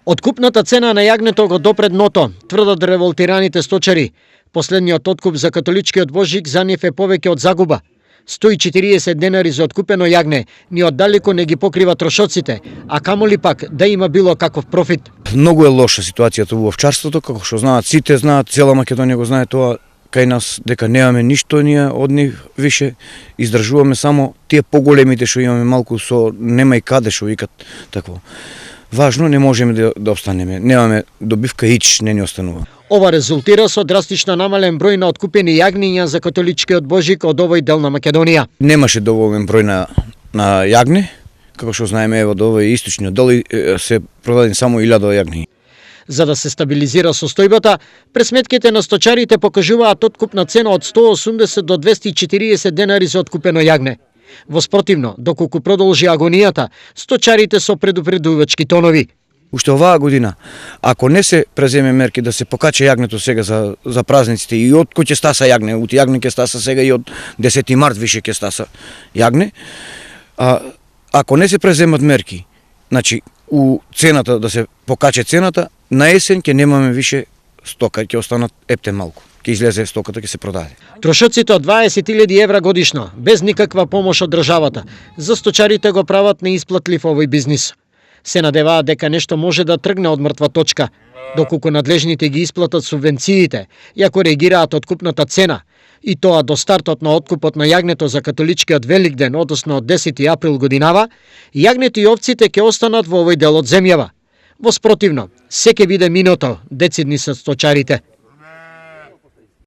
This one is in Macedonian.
Откупната цена на јагнето го допре дното, тврдат револтираните сточари. Последниот откуп за католичкиот божик за нив е повеќе од загуба. 140 денари за откупено јагне ни оддалеку не ги покрива трошоците, а камоли пак да има било каков профит. Многу е лоша ситуацијата во овчарството, како што знаат, сите знаат, цела Македонија го знае тоа, кај нас дека немаме ништо ние од нив више, издржуваме само тие поголемите што имаме малку со нема и каде што викат такво. Важно, не можеме да обстанеме, немаме добивка ич не ни останува. Ова резултира со драстично намален број на откупени јагниња за католичкиот божик од овој дел на Македонија. Немаше доволен број на јагне, како што знаеме, ево до овој источниот дел се продадени само 1000 јагни. За да се стабилизира состојбата, пресметките на сточарите покажуваат откупна цена од 180 до 240 денари за откупено јагне. Воспротивно, доколку продолжи агонијата, сточарите со предупредувачки тонови. Уште оваа година, ако не се преземе мерки да се покаче јагнето сега за празниците и од кој ќе стаса јагне, од јагне ќе стаса сега и од 10 март више ќе стаса јагне, ако не се преземат мерки, значи у цената да се покаче цената, на есен ќе немаме више стока, ќе останат ептен малку. Ќе излезе стоката, ќе се продаде. Трошоците од 20.000 евра годишно, без никаква помош од државата, за сточарите го прават неисплатлив овој бизнис. Се надеваат дека нешто може да тргне од мртва точка, доколку надлежните ги исплатат субвенциите, иако реагираат откупната цена, и тоа до стартот на откупот на јагнето за католичкиот Великден, односно од 10 април годинава, јагнето и овците ќе останат во овој дел од земјава. Воспротивно, се ќе биде миното, децидни се сточарите.